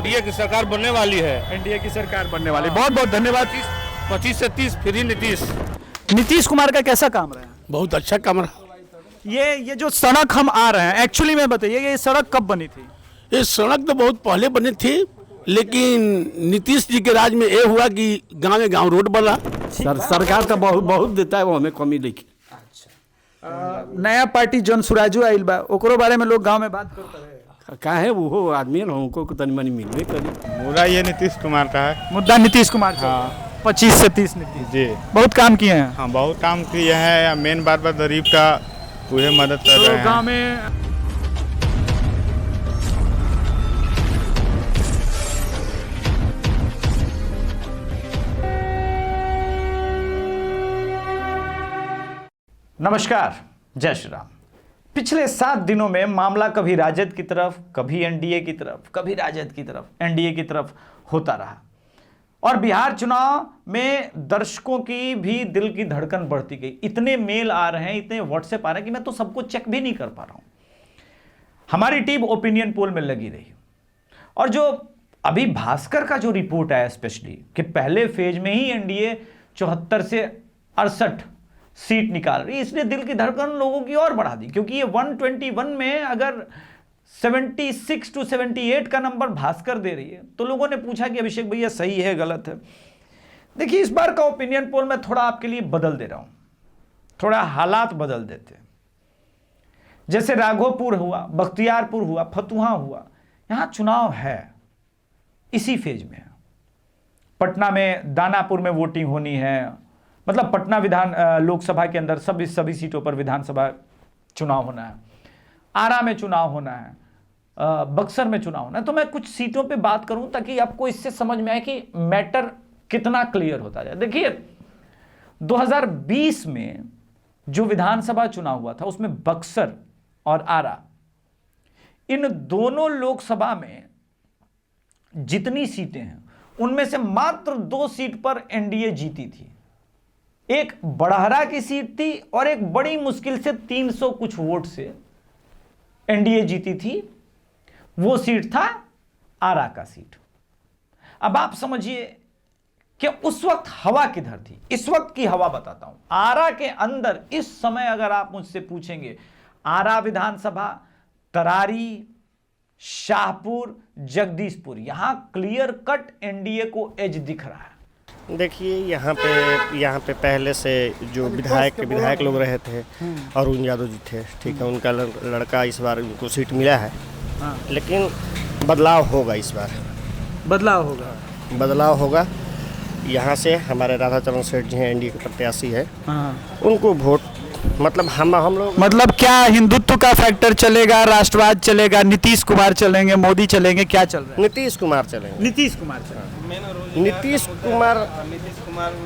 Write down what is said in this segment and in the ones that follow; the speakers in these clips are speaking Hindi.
एनडीए की सरकार बनने वाली है। एनडीए की सरकार बनने वाली। बहुत बहुत धन्यवाद। 25 से 30 फ्री नीतीश। नीतीश कुमार का कैसा काम रहा? बहुत अच्छा काम रहा। ये जो सड़क हम आ रहे हैं, एक्चुअली में बताइए ये सड़क कब बनी थी? ये सड़क तो बहुत पहले बनी थी, लेकिन नीतीश जी के राज में ये हुआ कि गांव में गांव रोड बना। सरकार तो बहुत देता है, वो हमें कमी देखी। नया पार्टी जन सुराजू आइल बा, ओकरो बारे में लोग गांव में बात करते हैं। का है वो आदमी है, हमको तनी मनी मिलवे करी। मुद्दा ये नीतीश कुमार का है। मुद्दा नीतीश कुमार का। 25 से 30 नीतीश जी बहुत काम किए हैं। हाँ, बहुत काम किए हैं। मेन बात गरीब का पूरे मदद कर रहे हैं। गाँव में नमस्कार, जय श्री राम। पिछले 7 दिनों में मामला कभी राजद की तरफ, कभी एनडीए की तरफ, कभी राजद की तरफ, एनडीए की तरफ होता रहा और बिहार चुनाव में दर्शकों की भी दिल की धड़कन बढ़ती गई। इतने मेल आ रहे हैं, इतने व्हाट्सएप आ रहे हैं कि मैं तो सबको चेक भी नहीं कर पा रहा हूं। हमारी टीम ओपिनियन पोल में लगी रही और जो अभी भास्कर का जो रिपोर्ट आया स्पेशली कि पहले फेज में ही एनडीए 74 से 68 सीट निकाल रही, इसने दिल की धड़कन लोगों की और बढ़ा दी। क्योंकि ये 121 में अगर 76 to 78 का नंबर भास्कर दे रही है तो लोगों ने पूछा कि अभिषेक भैया सही है गलत है। देखिए, इस बार का ओपिनियन पोल मैं थोड़ा आपके लिए बदल दे रहा हूं, थोड़ा हालात बदल देते हैं। जैसे राघोपुर हुआ, बख्तियारपुर हुआ, फतुहा हुआ, यहां चुनाव है, इसी फेज में। पटना में दानापुर में वोटिंग होनी है, मतलब पटना विधान लोकसभा के अंदर सभी सीटों पर विधानसभा चुनाव होना है। आरा में चुनाव होना है, बक्सर में चुनाव होना है। तो मैं कुछ सीटों पे बात करूं ताकि आपको इससे समझ में आए कि मैटर कितना क्लियर होता जाए। देखिए, 2020 में जो विधानसभा चुनाव हुआ था उसमें बक्सर और आरा, इन दोनों लोकसभा में जितनी सीटें हैं उनमें से मात्र 2 सीट पर एनडीए जीती थी। एक बड़हरा की सीट थी और एक बड़ी मुश्किल से 300 कुछ वोट से एनडीए जीती थी। वो सीट था आरा का सीट। अब आप समझिए कि उस वक्त हवा किधर थी। इस वक्त की हवा बताता हूं। आरा के अंदर इस समय अगर आप मुझसे पूछेंगे, आरा विधानसभा, तरारी, शाहपुर, जगदीशपुर, यहां क्लियर कट एनडीए को एज दिख रहा है। देखिए, यहाँ पे पहले से जो विधायक लोग रहे थे, अरुण यादव जी थे, ठीक है, उनका लड़का इस बार उनको सीट मिला है। लेकिन बदलाव होगा, इस बार बदलाव होगा। यहाँ से हमारे राधाचरण सेठ जी हैं, एनडीए के प्रत्याशी है, उनको वोट मतलब हम लोग मतलब क्या हिंदुत्व का फैक्टर चलेगा, राष्ट्रवाद चलेगा, नीतीश कुमार चलेंगे, मोदी चलेंगे, क्या चल रहा है? नीतीश कुमार चलेंगे।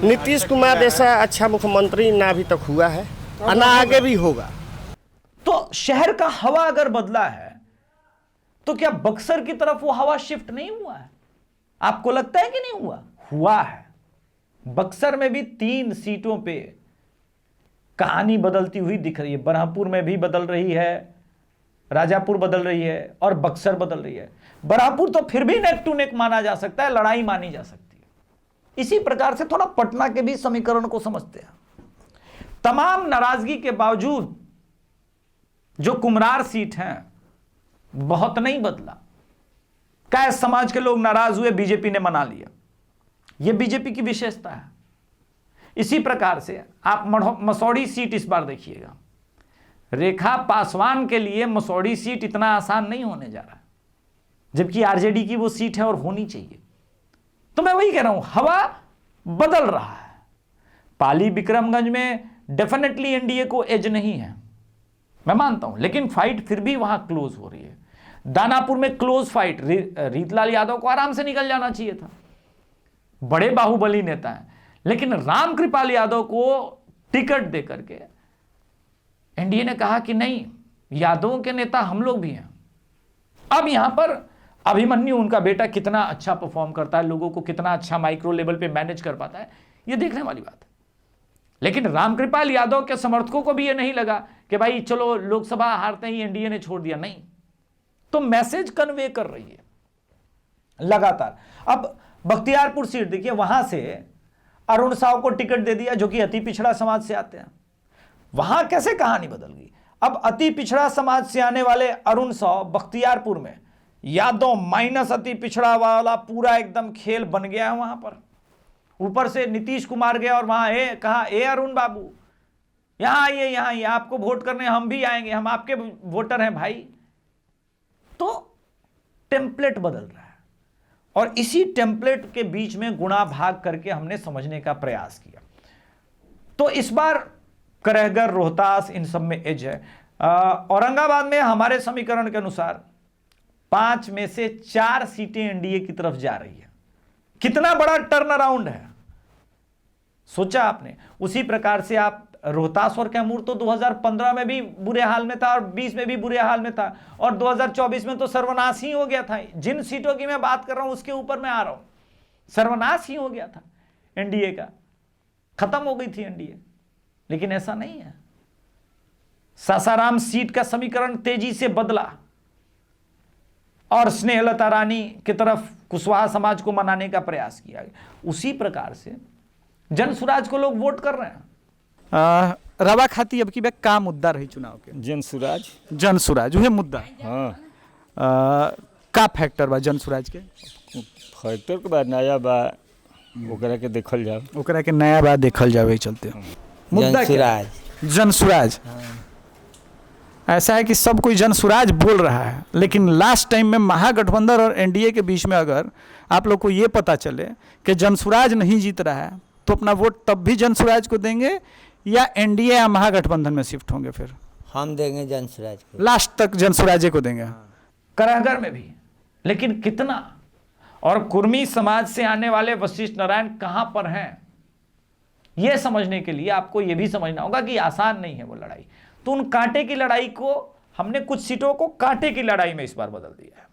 नीतीश कुमार जैसा अच्छा मुख्यमंत्री ना अभी तक हुआ है और ना आगे भी होगा। तो शहर का हवा अगर बदला है तो क्या बक्सर की तरफ वो हवा शिफ्ट नहीं हुआ है? आपको लगता है कि नहीं हुआ? हुआ है। बक्सर में भी 3 सीटों पे कहानी बदलती हुई दिख रही है। बरहमपुर में भी बदल रही है, राजापुर बदल रही है और बक्सर बदल रही है। बरहमपुर तो फिर भी नेक टू नेक माना जा सकता है, लड़ाई मानी जा सकती है। इसी प्रकार से थोड़ा पटना के भी समीकरण को समझते हैं। तमाम नाराजगी के बावजूद जो कुम्हरार सीट हैं, बहुत नहीं बदला। कैस समाज के लोग नाराज हुए, बीजेपी ने मना लिया। यह बीजेपी की विशेषता है। इसी प्रकार से आप मसौढ़ी सीट इस बार देखिएगा। रेखा पासवान के लिए मसौढ़ी सीट इतना आसान नहीं होने जा रहा, जबकि आरजेडी की वो सीट है और होनी चाहिए। तो मैं वही कह रहा हूं, हवा बदल रहा है। पाली विक्रमगंज में डेफिनेटली एनडीए को एज नहीं है, मैं मानता हूं, लेकिन फाइट फिर भी वहां क्लोज हो रही है। दानापुर में क्लोज फाइट, रीतलाल यादव को आराम से निकल जाना चाहिए था, बड़े बाहुबली नेता हैं, लेकिन रामकृपाल यादव को टिकट दे करके एनडीए ने कहा कि नहीं, यादवों के नेता हम लोग भी हैं। अब यहां पर अभिमन्यु, उनका बेटा, कितना अच्छा परफॉर्म करता है, लोगों को कितना अच्छा माइक्रो लेवल पे मैनेज कर पाता है, यह देखने वाली बात है। लेकिन रामकृपाल यादव के समर्थकों को भी यह नहीं लगा कि भाई चलो लोकसभा हारते ही एनडीए ने छोड़ दिया, नहीं। तो मैसेज कन्वे कर रही है। लगातार। अब बख्तियारपुर सीट देखिए, वहां से अरुण साव को टिकट दे दिया जो कि अति पिछड़ा समाज से आते हैं। वहां कैसे कहानी बदल गई। अब अति पिछड़ा समाज से आने वाले अरुण साव बख्तियारपुर में यादव माइनस अति पिछड़ा वाला पूरा एकदम खेल बन गया है वहां पर। ऊपर से नीतीश कुमार गया और वहां कहा ए अरुण बाबू यहां आइए, यहां आइए, आपको वोट करने हम भी आएंगे, हम आपके वोटर हैं भाई। तो टेम्पलेट बदल रहा है और इसी टेम्पलेट के बीच में गुणा भाग करके हमने समझने का प्रयास किया। तो इस बार करहगर, रोहतास, इन सब में एज है। औरंगाबाद में हमारे समीकरण के अनुसार 5 में से 4 सीटें एनडीए की तरफ जा रही है। कितना बड़ा टर्न अराउंड है, सोचा आपने। उसी प्रकार से आप रोहतास और कैमूर तो 2015 में भी बुरे हाल में था और 20 में भी बुरे हाल में था और 2024 में तो सर्वनाश ही हो गया था। जिन सीटों की मैं बात कर रहा हूं उसके ऊपर मैं आ रहा हूं, सर्वनाश ही हो गया था एनडीए का, खत्म हो गई थी एनडीए। लेकिन ऐसा नहीं है। सासाराम सीट का समीकरण तेजी से बदला और स्नेहलता रानी की तरफ कुशवाहा समाज को मनाने का प्रयास किया गया। उसी प्रकार से जनसुराज को लोग वोट कर रहे हैं। रवा खाती अब की बे का मुद्दा रही चुनाव के? जनसुराज। जनसुराज उहे मुद्दा। हाँ का फैक्टर बा जनसुराज के? फैक्टर के बाद नया बा ओकरा के देखल जाओ, ओकरा के नया बात देखल जावे चलते। मुद्दा क्या? जनसुराज। ऐसा है कि सब कोई जनसुराज बोल रहा है, लेकिन लास्ट टाइम में महागठबंधन और एनडीए के बीच में अगर आप लोग को ये पता चले कि जनसुराज नहीं जीत रहा है तो अपना वोट तब भी जनसुराज को देंगे या एनडीए या महागठबंधन में शिफ्ट होंगे? फिर हम देंगे जनसुराज को, लास्ट तक जनसुराजे को देंगे। करहगर में भी, लेकिन कितना? और कुर्मी समाज से आने वाले वशिष्ठ नारायण कहां पर हैं, यह समझने के लिए आपको यह भी समझना होगा कि आसान नहीं है वो लड़ाई। तो उन कांटे की लड़ाई को हमने कुछ सीटों को कांटे की लड़ाई में इस बार बदल दिया है।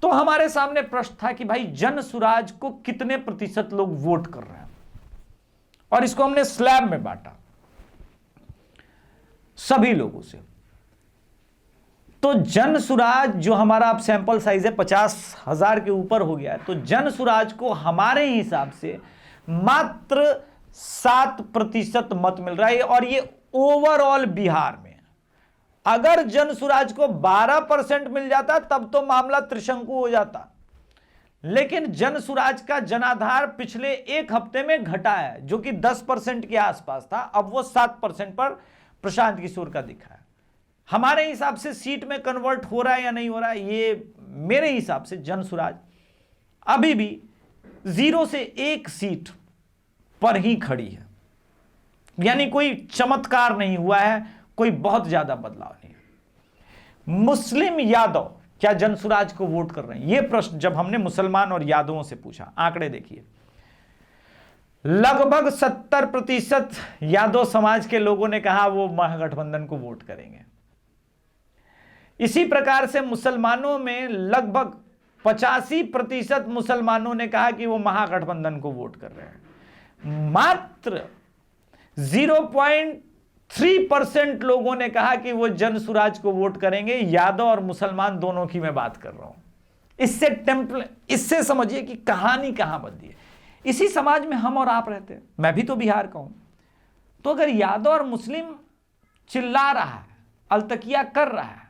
तो हमारे सामने प्रश्न था कि भाई जनसुराज को कितने प्रतिशत लोग वोट कर रहे हैं, और इसको हमने स्लैब में बांटा सभी लोगों से। तो जनसुराज जो हमारा अब सैंपल साइज है 50,000 के ऊपर हो गया है, तो जनसुराज को हमारे हिसाब से मात्र 7% मत मिल रहा है। और ये ओवरऑल बिहार में, अगर जनसुराज को 12% मिल जाता तब तो मामला त्रिशंकु हो जाता। लेकिन जनसुराज का जनाधार पिछले एक हफ्ते में घटा है, जो कि 10% के आसपास था, अब वो 7% पर प्रशांत किशोर का दिखा है। हमारे हिसाब से सीट में कन्वर्ट हो रहा है या नहीं हो रहा है, ये मेरे हिसाब से जनसुराज अभी भी 0 से 1 सीट पर ही खड़ी है। यानी कोई चमत्कार नहीं हुआ है, कोई बहुत ज्यादा बदलाव नहीं है। मुस्लिम यादव क्या जनसुराज को वोट कर रहे हैं, यह प्रश्न जब हमने मुसलमान और यादवों से पूछा, आंकड़े देखिए, लगभग 70% यादव समाज के लोगों ने कहा वो महागठबंधन को वोट करेंगे। इसी प्रकार से मुसलमानों में लगभग 85% मुसलमानों ने कहा कि वो महागठबंधन को वोट कर रहे हैं। मात्र 0.3% लोगों ने कहा कि वो जनसुराज को वोट करेंगे। यादव और मुसलमान दोनों की मैं बात कर रहा हूं। इससे समझिए कि कहानी कहां बदली है। इसी समाज में हम और आप रहते हैं, मैं भी तो बिहार का हूं। तो अगर यादव और मुस्लिम चिल्ला रहा है, अलतकिया कर रहा है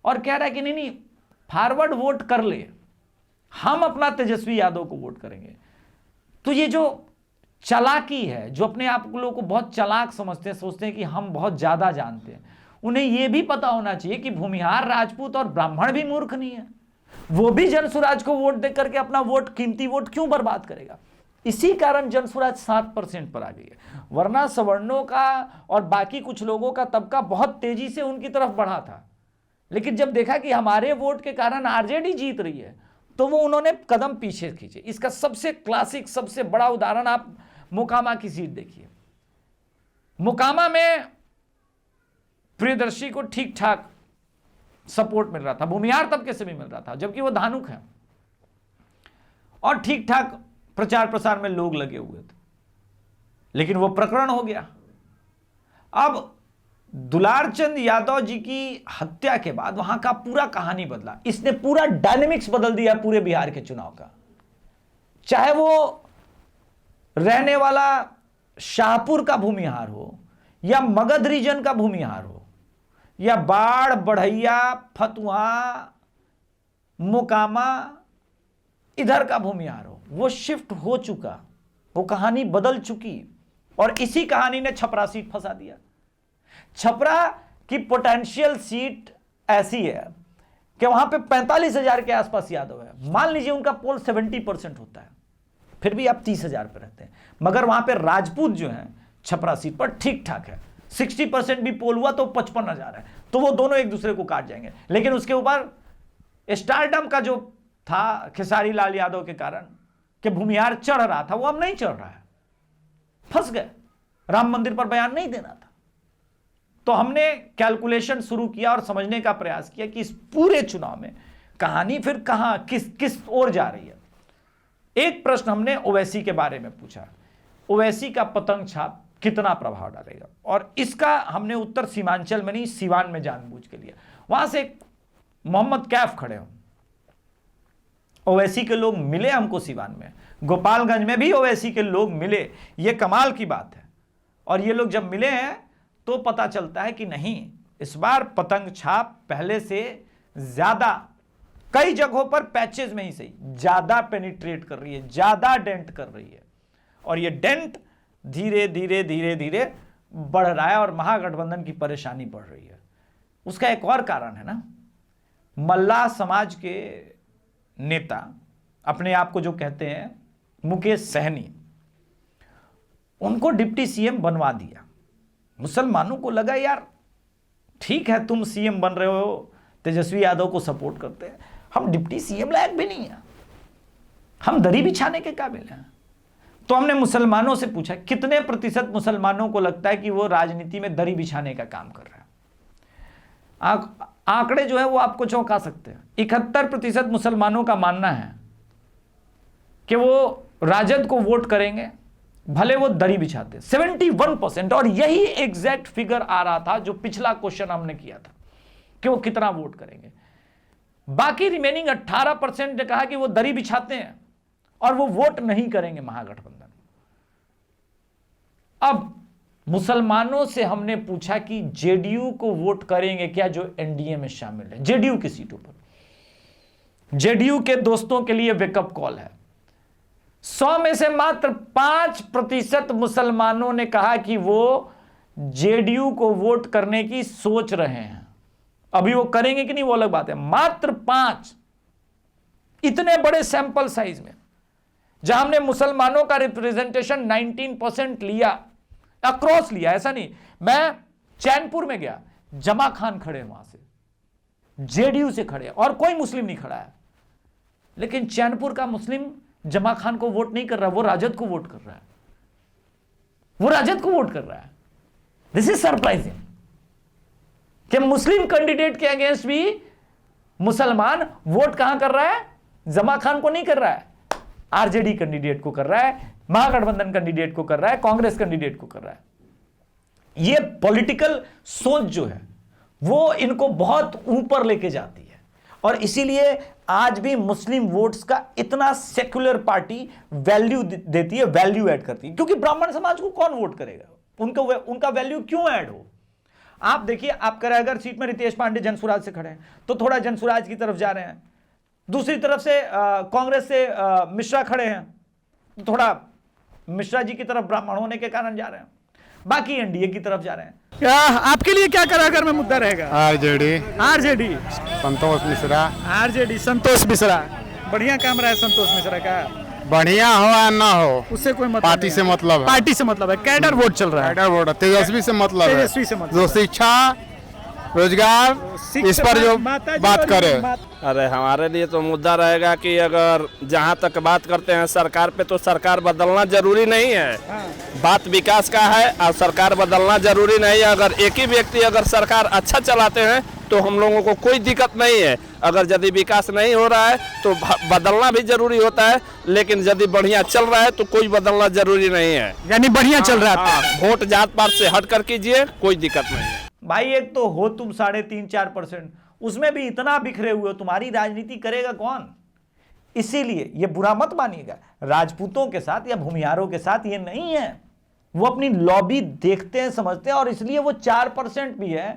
और कह रहा है कि नहीं फॉरवर्ड वोट कर ले, हम अपना तेजस्वी यादव को वोट करेंगे, तो ये जो चालाकी है, जो अपने आप लोगों को बहुत चालाक समझते हैं, सोचते हैं कि हम बहुत ज्यादा जानते हैं, उन्हें यह भी पता होना चाहिए कि भूमिहार, राजपूत और ब्राह्मण भी मूर्ख नहीं है। वो भी जनसुराज को वोट देकर के अपना वोट, कीमती वोट क्यों बर्बाद करेगा। इसी कारण जनसुराज 7% पर आ गई है, वरना सवर्णों का और बाकी कुछ लोगों का तबका बहुत तेजी से उनकी तरफ बढ़ा था। लेकिन जब देखा कि हमारे वोट के कारण आरजेडी जीत रही है, तो वो उन्होंने कदम पीछे खींचे। इसका सबसे क्लासिक, सबसे बड़ा उदाहरण आप मोकामा की सीट देखिए। मोकामा में प्रियदर्शी को ठीक ठाक सपोर्ट मिल रहा था, भूमिहार तबके से भी मिल रहा था, जबकि वो धानुक है, और ठीक ठाक प्रचार प्रसार में लोग लगे हुए थे। लेकिन वो प्रकरण हो गया। अब दुलारचंद यादव जी की हत्या के बाद वहां का पूरा कहानी बदला। इसने पूरा डायनेमिक्स बदल दिया पूरे बिहार के चुनाव का। चाहे वो रहने वाला शाहपुर का भूमिहार हो या मगध रीजन का भूमिहार हो या बाढ़, बढ़ैया, फतुहा, मोकामा इधर का भूमिहार हो, वो शिफ्ट हो चुका, वो कहानी बदल चुकी। और इसी कहानी ने छपरा सीट फंसा दिया। छपरा की पोटेंशियल सीट ऐसी है कि वहां पे 45,000 के आसपास यादव है। मान लीजिए उनका पोल 70% होता है, फिर भी आप 30,000 पे रहते हैं। मगर वहां पे राजपूत जो हैं छपरा सीट पर ठीक ठाक है। 60% भी पोल हुआ तो 55,000 है, तो वो दोनों एक दूसरे को काट जाएंगे। लेकिन उसके ऊपर स्टारडम का जो था खेसारी लाल यादव के कारण कि भूमिहार चढ़ रहा था, वो अब नहीं चढ़ रहा है, फंस गए। राम मंदिर पर बयान नहीं देना था। तो हमने कैलकुलेशन शुरू किया और समझने का प्रयास किया कि इस पूरे चुनाव में कहानी फिर कहां किस ओर जा रही है। एक प्रश्न हमने ओवैसी के बारे में पूछा, ओवैसी का पतंग छाप कितना प्रभाव डालेगा, और इसका हमने उत्तर सीमांचल में नहीं सीवान में जानबूझ के लिया। वहां से एक मोहम्मद कैफ खड़े हो, ओवैसी के लोग मिले हमको सीवान में, गोपालगंज में भी ओवैसी के लोग मिले। ये कमाल की बात है। और ये लोग जब मिले हैं तो पता चलता है कि नहीं, इस बार पतंग छाप पहले से ज्यादा, कई जगहों पर पैचेज में ही सही, ज्यादा पेनिट्रेट कर रही है, ज्यादा डेंट कर रही है। और ये डेंट धीरे धीरे धीरे धीरे बढ़ रहा है और महागठबंधन की परेशानी बढ़ रही है। उसका एक और कारण है ना, मल्लाह समाज के नेता अपने आप को जो कहते हैं मुकेश सहनी, उनको डिप्टी सीएम बनवा दिया। मुसलमानों को लगा यार ठीक है तुम सीएम बन रहे हो, तेजस्वी यादव को सपोर्ट करते हैं, हम डिप्टी सीएम लायक भी नहीं है, हम दरी बिछाने के काबिल हैं। तो हमने मुसलमानों से पूछा कितने प्रतिशत मुसलमानों को लगता है कि वो राजनीति में दरी बिछाने का काम कर रहे हैं। आंकड़े जो है वो आपको चौंका सकते हैं। 71% मुसलमानों का मानना है कि वो राजद को वोट करेंगे भले वो दरी बिछाते। 71%, और यही एग्जैक्ट फिगर आ रहा था जो पिछला क्वेश्चन हमने किया था कि वो कितना वोट करेंगे। बाकी रिमेनिंग 18% ने कहा कि वो दरी बिछाते हैं और वो वोट नहीं करेंगे महागठबंधन। अब मुसलमानों से हमने पूछा कि जेडीयू को वोट करेंगे क्या जो एनडीए में शामिल है, जेडीयू की सीटों पर। जेडीयू के दोस्तों के लिए वेकअप कॉल है। 100 में से मात्र 5% मुसलमानों ने कहा कि वो जेडीयू को वोट करने की सोच रहे हैं। अभी वो करेंगे कि नहीं वो अलग बात है। मात्र 5, इतने बड़े सैंपल साइज में, जहां हमने मुसलमानों का रिप्रेजेंटेशन 19% लिया, अक्रॉस लिया। ऐसा नहीं, मैं चैनपुर में गया, जमा खान खड़े वहां से, जेडीयू से खड़े, और कोई मुस्लिम नहीं खड़ा है। लेकिन चैनपुर का मुस्लिम जमा खान को वोट नहीं कर रहा, वो राजद को वोट कर रहा है, वो राजद को वोट कर रहा है। दिस इज सरप्राइजिंग कि मुस्लिम कैंडिडेट के अगेंस्ट भी मुसलमान वोट कहां कर रहा है, जमा खान को नहीं कर रहा है, आरजेडी कैंडिडेट को कर रहा है, महागठबंधन कैंडिडेट को कर रहा है, कांग्रेस कैंडिडेट को कर रहा है। ये पॉलिटिकल सोच जो है वो इनको बहुत ऊपर लेके जाती है, और इसीलिए आज भी मुस्लिम वोट्स का इतना सेक्युलर पार्टी वैल्यू देती है, वैल्यू ऐड करती है। क्योंकि ब्राह्मण समाज को कौन वोट करेगा, उनका वैल्यू क्यों ऐड हो। आप देखिए, आप करें अगर सीट में रितेश पांडे जनसुराज से खड़े हैं तो थोड़ा जनसुराज की तरफ जा रहे हैं, दूसरी तरफ से कांग्रेस से मिश्रा खड़े हैं तो थोड़ा मिश्रा जी की तरफ ब्राह्मण होने के कारण जा रहे हैं, बाकी एनडीए की तरफ जा रहे हैं। आपके लिए क्या कराकर में मुद्दा रहेगा? आरजेडी संतोष मिश्रा। आरजेडी संतोष मिश्रा, बढ़िया काम रहा है संतोष मिश्रा का। बढ़िया हो या ना हो उससे कोई मतलब पार्टी से मतलब है, पार्टी से मतलब है, कैडर वोट चल रहा है, कैडर वोट, तेजस्वी से मतलब है, तेजस्वी से मतलब जो शिक्षा रोजगार इस पर जो बात करे। अरे हमारे लिए तो मुद्दा रहेगा कि अगर जहाँ तक बात करते हैं सरकार पे, तो सरकार बदलना जरूरी नहीं है। बात विकास का है और सरकार बदलना जरूरी नहीं है। अगर एक ही व्यक्ति अगर सरकार अच्छा चलाते हैं तो हम लोगों को कोई दिक्कत नहीं है। अगर यदि विकास नहीं हो रहा है तो बदलना भी जरूरी होता है, लेकिन यदि बढ़िया चल रहा है तो कोई बदलना जरूरी नहीं है। यानी बढ़िया चल रहा है। वोट जात पात से हट कर कीजिए, कोई दिक्कत नहीं है। भाई एक तो हो तुम 3.5-4%, उसमें भी इतना बिखरे हुए हो, तुम्हारी राजनीति करेगा कौन? इसीलिए ये बुरा मत मानिएगा, राजपूतों के साथ या भूमिहारों के साथ ये नहीं है। वो अपनी लॉबी देखते हैं, समझते हैं, और इसलिए वो 4% भी है,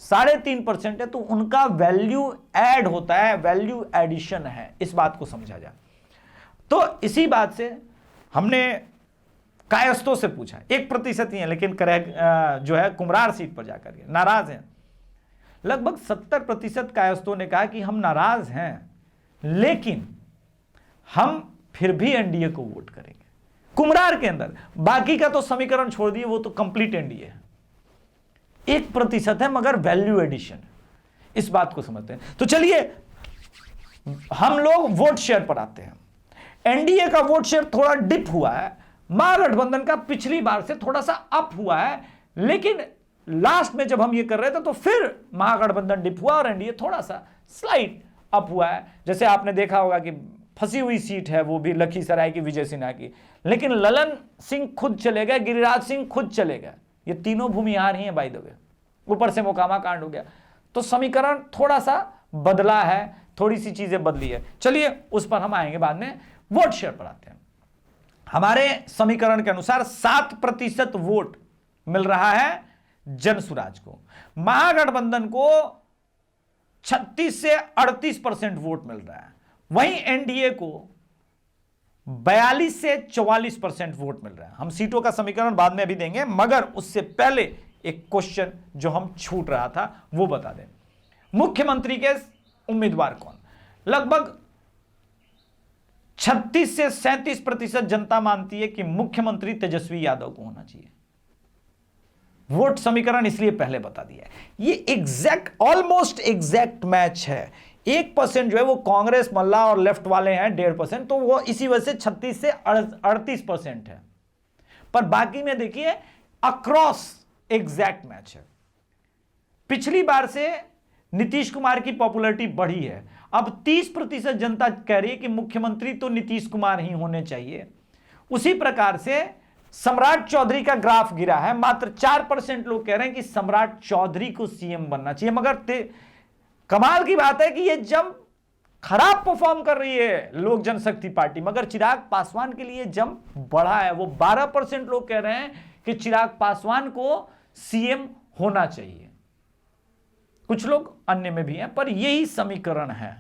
3.5% है, तो उनका वैल्यू ऐड होता है, वैल्यू एडिशन है। इस बात को समझा जाए तो इसी बात से हमने कायस्थों से पूछा, 1% ही है, लेकिन जो है कुम्हरार सीट पर जाकर के नाराज हैं। लगभग 70% कायस्थों ने कहा कि हम नाराज हैं, लेकिन हम फिर भी एनडीए को वोट करेंगे। कुम्हरार के अंदर, बाकी का तो समीकरण छोड़ दिए, वो तो कंप्लीट एनडीए है। 1% है मगर वैल्यू एडिशन, इस बात को समझते हैं। तो चलिए हम लोग वोट शेयर पर आते हैं। एनडीए का वोट शेयर थोड़ा डिप हुआ है, महागठबंधन का पिछली बार से थोड़ा सा अप हुआ है, लेकिन लास्ट में जब हम ये कर रहे थे तो फिर महागठबंधन डिप हुआ और एनडीए थोड़ा सा स्लाइट अप हुआ है। जैसे आपने देखा होगा कि फंसी हुई सीट है वो भी लखीसराय की विजय सिन्हा की, लेकिन ललन सिंह खुद चले गए, गिरिराज सिंह खुद चले गए, ये तीनों भूमिहार ही हैं बाय द वे, ऊपर से मोकामा कांड हो गया, तो समीकरण थोड़ा सा बदला है, थोड़ी सी चीजें बदली है। चलिए उस पर हम आएंगे बाद में। वोट शेयर पर आते हैं। हमारे समीकरण के अनुसार 7% वोट मिल रहा है जनसुराज को, महागठबंधन को 36 से 38% वोट मिल रहा है, वहीं एनडीए को 42 से 44% वोट मिल रहा है। हम सीटों का समीकरण बाद में अभी देंगे, मगर उससे पहले एक क्वेश्चन जो हम छूट रहा था वो बता दें। मुख्यमंत्री के उम्मीदवार कौन? लगभग 36 से 37% जनता मानती है कि मुख्यमंत्री तेजस्वी यादव को होना चाहिए। वोट समीकरण इसलिए पहले बता दिया है, ये एग्जैक्ट, ऑलमोस्ट एग्जैक्ट मैच है। 1% जो है वो कांग्रेस, मल्ला और लेफ्ट वाले हैं, 1.5%, तो वो इसी वजह से 36 से 38% है। पर बाकी में देखिए अक्रॉस एग्जैक्ट मैच है। पिछली बार से नीतीश कुमार की पॉपुलैरिटी बढ़ी है, अब 30% जनता कह रही है कि मुख्यमंत्री तो नीतीश कुमार ही होने चाहिए। उसी प्रकार से सम्राट चौधरी का ग्राफ गिरा है, मात्र 4% लोग कह रहे हैं कि सम्राट चौधरी को सीएम बनना चाहिए। मगर कमाल की बात है कि ये जम खराब परफॉर्म कर रही है लोक जनशक्ति पार्टी, मगर चिराग पासवान के लिए जम बढ़ा है। वो 12% लोग कह रहे हैं कि चिराग पासवान को सीएम होना चाहिए, कुछ लोग अन्य में भी हैं, पर यही समीकरण है।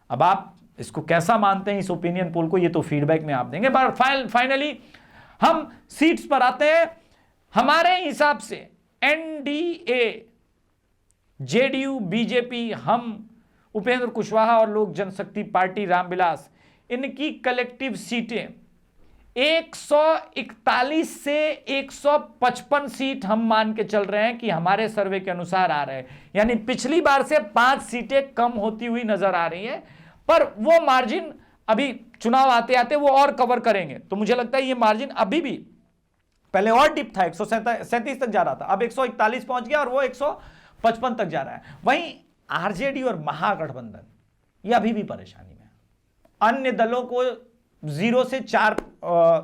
अब आप इसको कैसा मानते हैं इस ओपिनियन पोल को, ये तो फीडबैक में आप देंगे। पर फाइनली हम सीट्स पर आते हैं। हमारे हिसाब से एनडीए, जेडीयू, बीजेपी, हम, उपेंद्र कुशवाहा और लोक जनशक्ति पार्टी रामविलास, इनकी कलेक्टिव सीटें 141 से 155 सीट हम मान के चल रहे हैं कि हमारे सर्वे के अनुसार आ रहे हैं। यानी पिछली बार से 5 सीटें कम होती हुई नजर आ रही हैं, पर वो मार्जिन अभी चुनाव आते आते वो और कवर करेंगे। तो मुझे लगता है ये मार्जिन अभी भी, पहले और डिप था, 137 तक जा रहा था, अब 141 पहुंच गया और वो 155 तक जा रहा है। वहीं आरजेडी और महागठबंधन ये अभी भी परेशानी में, अन्य दलों को 0 से 4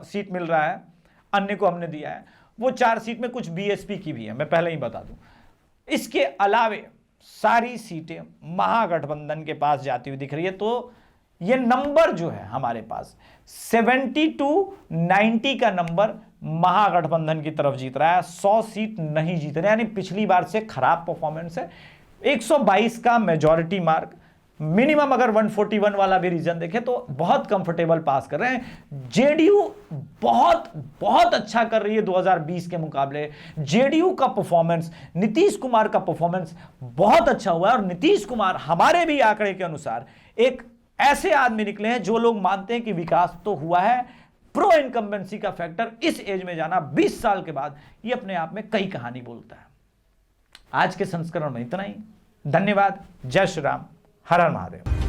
सीट मिल रहा है, अन्य को हमने दिया है, वो 4 सीट में कुछ बीएसपी की भी है, मैं पहले ही बता दूं। इसके अलावे सारी सीटें महागठबंधन के पास जाती हुई दिख रही है। तो ये नंबर जो है हमारे पास 70 to 90 का नंबर महागठबंधन की तरफ जीत रहा है, 100 सीट नहीं जीत रहे, यानी पिछली बार से खराब परफॉर्मेंस है। 122 का मेजॉरिटी मार्क, मिनिमम अगर 141 वाला भी रीजन देखें तो बहुत कंफर्टेबल पास कर रहे हैं। जेडीयू बहुत अच्छा कर रही है 2020 के मुकाबले। जेडीयू का परफॉर्मेंस, नीतीश कुमार का परफॉर्मेंस बहुत अच्छा हुआ है, और नीतीश कुमार हमारे भी आंकड़े के अनुसार एक ऐसे आदमी निकले हैं जो लोग मानते हैं कि विकास तो हुआ है। प्रो इनकम्बेंसी का फैक्टर इस एज में जाना 20 साल के बाद, ये अपने आप में कई कहानी बोलता है। आज के संस्करण में इतना ही। धन्यवाद। जय श्री राम। हर हर महादेव।